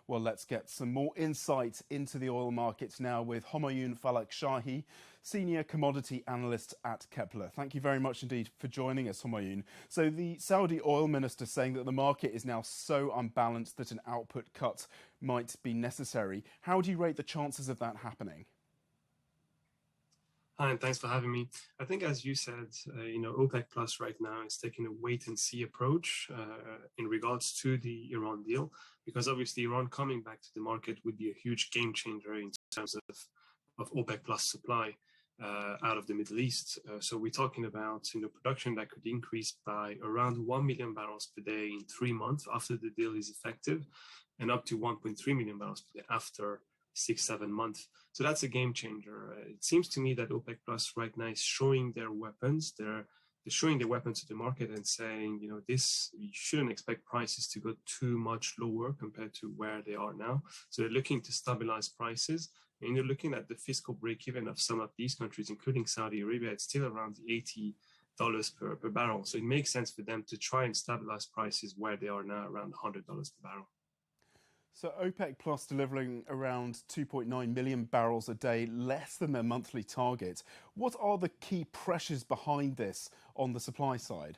Well, let's get some more insight into the oil markets now with Homayoun Falakshahi, Senior Commodity Analyst at Kpler. Thank you very much indeed for joining us, Homayoun. So the Saudi oil minister saying that the market is now so unbalanced that an output cut might be necessary. How do you rate the chances of that happening? Hi, and thanks for having me. I think, as you said, OPEC Plus right now is taking a wait-and-see approach in regards to the Iran deal, because obviously Iran coming back to the market would be a huge game changer in terms of OPEC Plus supply out of the Middle East. So we're talking about production that could increase by around 1 million barrels per day in 3 months after the deal is effective, and up to 1.3 million barrels per day after 6-7 months. So that's a game changer. It seems to me that OPEC Plus right now is showing their weapons. They're showing their weapons to the market and saying, this, you shouldn't expect prices to go too much lower compared to where they are now. So they're looking to stabilize prices. And you're looking at the fiscal break-even of some of these countries, including Saudi Arabia. It's still around the $80 per barrel. So it makes sense for them to try and stabilize prices where they are now, around $100 per barrel. So OPEC Plus delivering around 2.9 million barrels a day, less than their monthly target. What are the key pressures behind this on the supply side?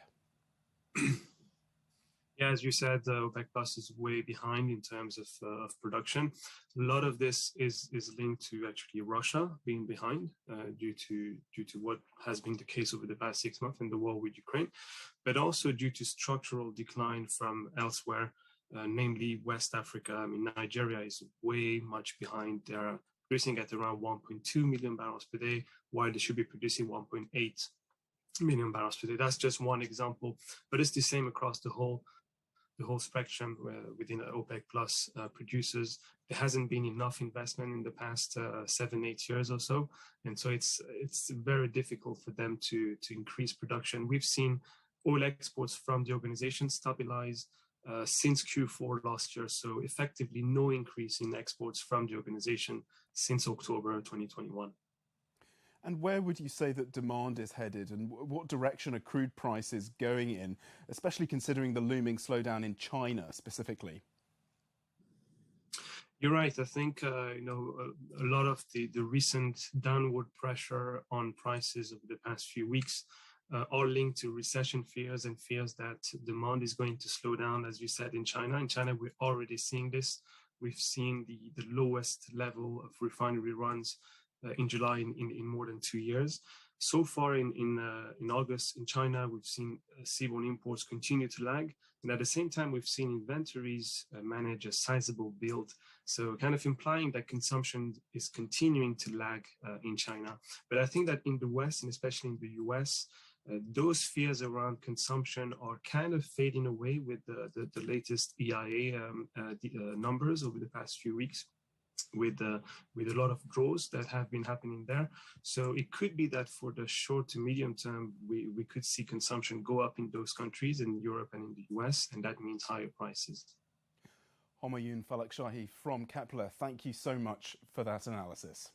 Yeah, as you said, OPEC Plus is way behind in terms of production. A lot of this is linked to actually Russia being behind due to what has been the case over the past 6 months in the war with Ukraine, but also due to structural decline from elsewhere. Namely West Africa. I mean, Nigeria is way much behind. They're producing at around 1.2 million barrels per day, while they should be producing 1.8 million barrels per day. That's just one example, but it's the same across the whole spectrum within OPEC Plus producers. There hasn't been enough investment in the past 7-8 years or so, and so it's very difficult for them to increase production. We've seen oil exports from the organization stabilize since Q4 last year, so effectively no increase in exports from the organization since October 2021. And where would you say that demand is headed, and what direction are crude prices going in, especially considering the looming slowdown in China specifically? You're right. I think a lot of the recent downward pressure on prices over the past few weeks are linked to recession fears and fears that demand is going to slow down, as you said, in China. In China, we're already seeing this. We've seen the lowest level of refinery runs in July in more than 2 years. So far in August in China, we've seen seaborne imports continue to lag. And at the same time, we've seen inventories manage a sizable build. So kind of implying that consumption is continuing to lag in China. But I think that in the West, and especially in the US, those fears around consumption are kind of fading away with the latest EIA numbers over the past few weeks, with a lot of draws that have been happening there. So it could be that for the short to medium term, we could see consumption go up in those countries, in Europe and in the US, and that means higher prices. Homayoun Falakshahi from Kpler, thank you so much for that analysis.